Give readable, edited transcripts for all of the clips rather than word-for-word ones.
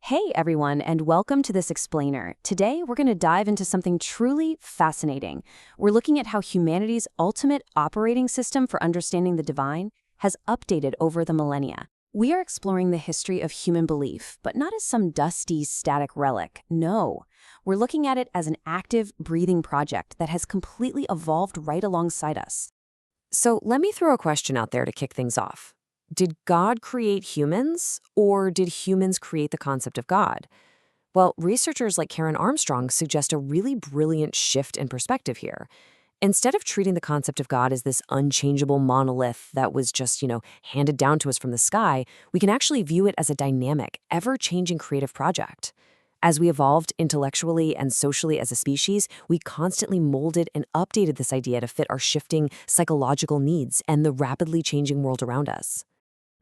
Hey everyone, and welcome to this explainer. Today we're going to dive into something truly fascinating. We're looking at how humanity's ultimate operating system for understanding the divine has updated over the millennia. We are exploring the history of human belief, but not as some dusty, static relic. No, we're looking at it as an active, breathing project that has completely evolved right alongside us. So let me throw a question out there to kick things off. Did God create humans, or did humans create the concept of God? Well, researchers like Karen Armstrong suggest a really brilliant shift in perspective here. Instead of treating the concept of God as this unchangeable monolith that was just, handed down to us from the sky, we can actually view it as a dynamic, ever-changing creative project. As we evolved intellectually and socially as a species, we constantly molded and updated this idea to fit our shifting psychological needs and the rapidly changing world around us.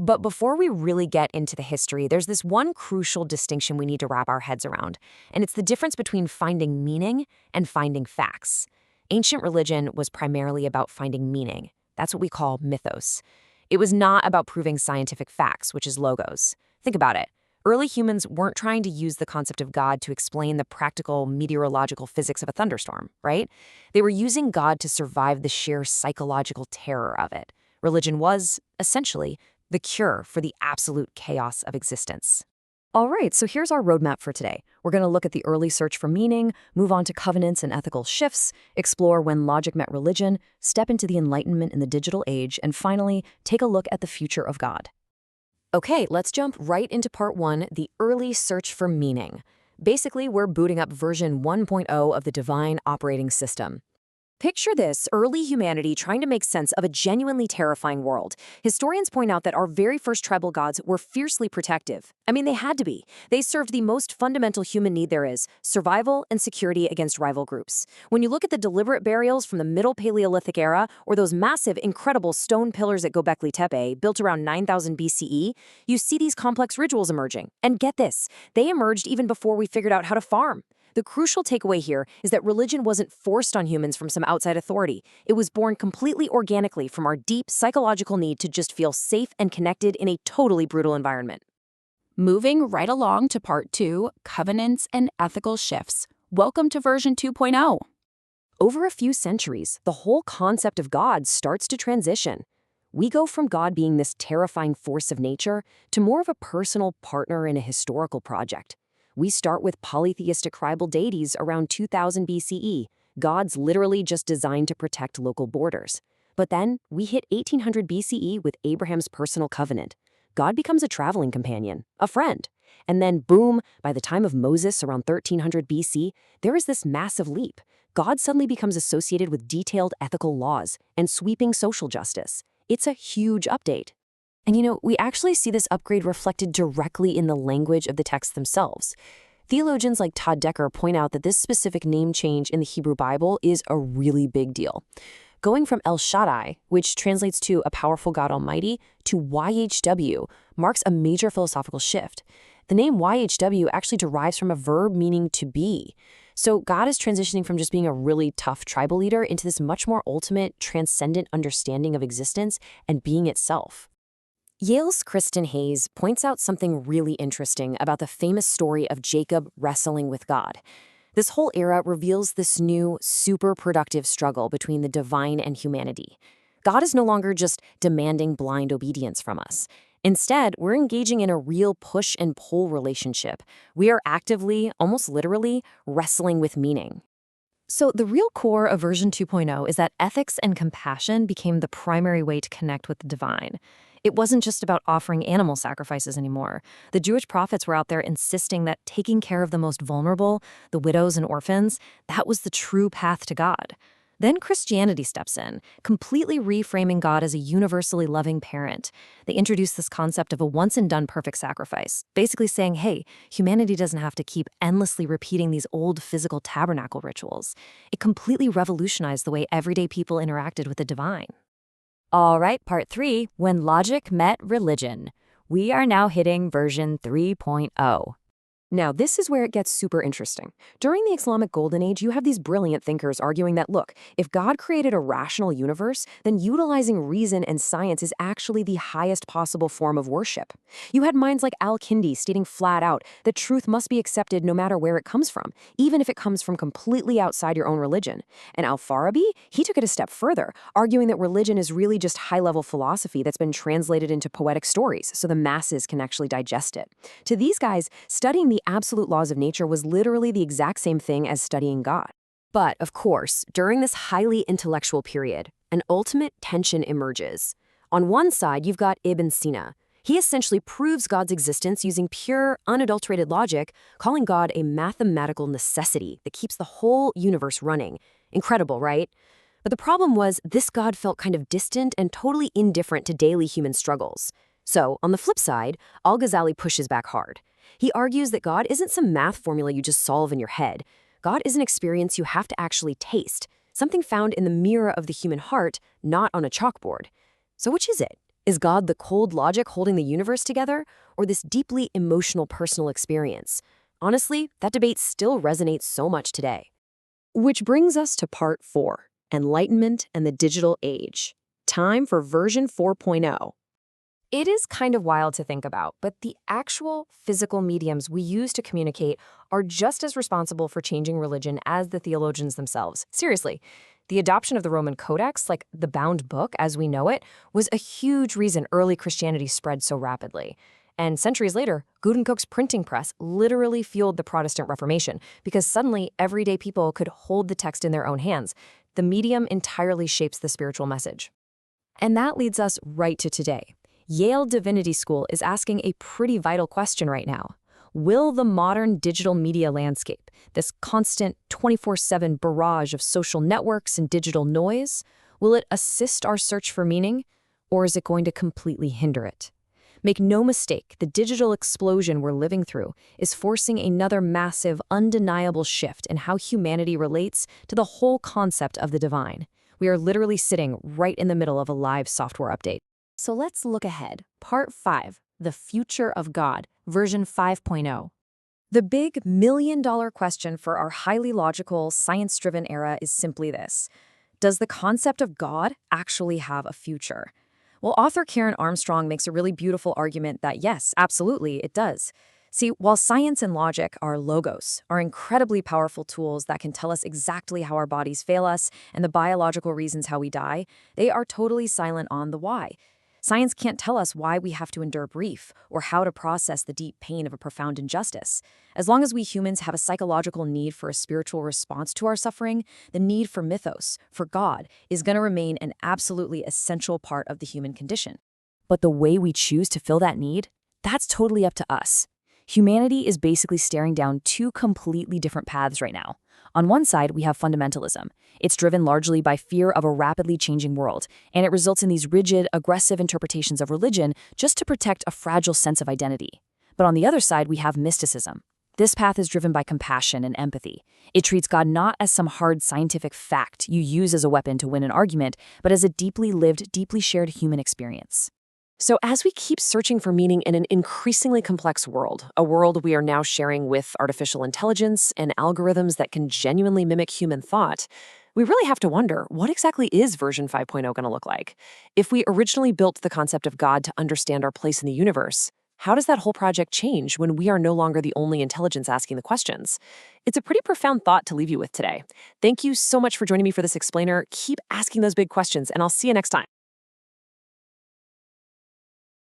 But before we really get into the history, there's this one crucial distinction we need to wrap our heads around, and it's the difference between finding meaning and finding facts. Ancient religion was primarily about finding meaning. That's what we call mythos. It was not about proving scientific facts, which is logos. Think about it. Early humans weren't trying to use the concept of God to explain the practical meteorological physics of a thunderstorm, right? They were using God to survive the sheer psychological terror of it. Religion was, essentially, the cure for the absolute chaos of existence. All right, so here's our roadmap for today. We're going to look at the early search for meaning, move on to covenants and ethical shifts, explore when logic met religion, step into the Enlightenment in the digital age, and finally, take a look at the future of God. Okay, let's jump right into part 1, the early search for meaning. Basically, we're booting up version 1.0 of the divine operating system. Picture this, early humanity trying to make sense of a genuinely terrifying world. Historians point out that our very first tribal gods were fiercely protective. I mean, they had to be. They served the most fundamental human need there is, survival and security against rival groups. When you look at the deliberate burials from the Middle Paleolithic era, or those massive, incredible stone pillars at Göbekli Tepe, built around 9000 BCE, you see these complex rituals emerging. And get this, they emerged even before we figured out how to farm. The crucial takeaway here is that religion wasn't forced on humans from some outside authority. It was born completely organically from our deep psychological need to just feel safe and connected in a totally brutal environment. Moving right along to part 2, covenants and ethical shifts. Welcome to version 2.0. Over a few centuries, the whole concept of God starts to transition. We go from God being this terrifying force of nature to more of a personal partner in a historical project. We start with polytheistic tribal deities around 2000 BCE, gods literally just designed to protect local borders. But then we hit 1800 BCE with Abraham's personal covenant. God becomes a traveling companion, a friend. And then boom, by the time of Moses around 1300 BC, there is this massive leap. God suddenly becomes associated with detailed ethical laws and sweeping social justice. It's a huge update. And we actually see this upgrade reflected directly in the language of the texts themselves. Theologians like Todd Decker point out that this specific name change in the Hebrew Bible is a really big deal. Going from El Shaddai, which translates to a powerful God Almighty, to YHW marks a major philosophical shift. The name YHW actually derives from a verb meaning to be. So God is transitioning from just being a really tough tribal leader into this much more ultimate, transcendent understanding of existence and being itself. Yale's Kristen Hayes points out something really interesting about the famous story of Jacob wrestling with God. This whole era reveals this new, super productive struggle between the divine and humanity. God is no longer just demanding blind obedience from us. Instead, we're engaging in a real push and pull relationship. We are actively, almost literally, wrestling with meaning. So the real core of version 2.0 is that ethics and compassion became the primary way to connect with the divine. It wasn't just about offering animal sacrifices anymore. The Jewish prophets were out there insisting that taking care of the most vulnerable, the widows and orphans, that was the true path to God. Then Christianity steps in, completely reframing God as a universally loving parent. They introduced this concept of a once-and-done perfect sacrifice, basically saying, hey, humanity doesn't have to keep endlessly repeating these old physical tabernacle rituals. It completely revolutionized the way everyday people interacted with the divine. All right, part 3, when logic met religion. We are now hitting version 3.0. Now, this is where it gets super interesting. During the Islamic Golden Age, you have these brilliant thinkers arguing that, look, if God created a rational universe, then utilizing reason and science is actually the highest possible form of worship. You had minds like Al-Kindi stating flat out that truth must be accepted no matter where it comes from, even if it comes from completely outside your own religion. And Al-Farabi, he took it a step further, arguing that religion is really just high-level philosophy that's been translated into poetic stories so the masses can actually digest it. To these guys, studying the absolute laws of nature was literally the exact same thing as studying God. But, of course, during this highly intellectual period, an ultimate tension emerges. On one side, you've got Ibn Sina. He essentially proves God's existence using pure, unadulterated logic, calling God a mathematical necessity that keeps the whole universe running. Incredible, right? But the problem was, this God felt kind of distant and totally indifferent to daily human struggles. So, on the flip side, Al-Ghazali pushes back hard. He argues that God isn't some math formula you just solve in your head. God is an experience you have to actually taste, something found in the mirror of the human heart, not on a chalkboard. So which is it? Is God the cold logic holding the universe together, or this deeply emotional personal experience? Honestly, that debate still resonates so much today. Which brings us to part 4, Enlightenment and the Digital Age. Time for version 4.0. It is kind of wild to think about, but the actual physical mediums we use to communicate are just as responsible for changing religion as the theologians themselves. Seriously, the adoption of the Roman Codex, like the bound book as we know it, was a huge reason early Christianity spread so rapidly. And centuries later, Gutenberg's printing press literally fueled the Protestant Reformation because suddenly everyday people could hold the text in their own hands. The medium entirely shapes the spiritual message. And that leads us right to today. Yale Divinity School is asking a pretty vital question right now. Will the modern digital media landscape, this constant 24/7 barrage of social networks and digital noise, will it assist our search for meaning, or is it going to completely hinder it? Make no mistake, the digital explosion we're living through is forcing another massive, undeniable shift in how humanity relates to the whole concept of the divine. We are literally sitting right in the middle of a live software update. So let's look ahead. Part 5, The Future of God, version 5.0. The big million-dollar question for our highly logical, science-driven era is simply this. Does the concept of God actually have a future? Well, author Karen Armstrong makes a really beautiful argument that yes, absolutely, it does. See, while science and logic are logos, are incredibly powerful tools that can tell us exactly how our bodies fail us and the biological reasons how we die, they are totally silent on the why. Science can't tell us why we have to endure grief or how to process the deep pain of a profound injustice. As long as we humans have a psychological need for a spiritual response to our suffering, the need for mythos, for God, is going to remain an absolutely essential part of the human condition. But the way we choose to fill that need, that's totally up to us. Humanity is basically staring down two completely different paths right now. On one side, we have fundamentalism. It's driven largely by fear of a rapidly changing world, and it results in these rigid, aggressive interpretations of religion just to protect a fragile sense of identity. But on the other side, we have mysticism. This path is driven by compassion and empathy. It treats God not as some hard scientific fact you use as a weapon to win an argument, but as a deeply lived, deeply shared human experience. So as we keep searching for meaning in an increasingly complex world, a world we are now sharing with artificial intelligence and algorithms that can genuinely mimic human thought, we really have to wonder, what exactly is version 5.0 going to look like? If we originally built the concept of God to understand our place in the universe, how does that whole project change when we are no longer the only intelligence asking the questions? It's a pretty profound thought to leave you with today. Thank you so much for joining me for this explainer. Keep asking those big questions, and I'll see you next time.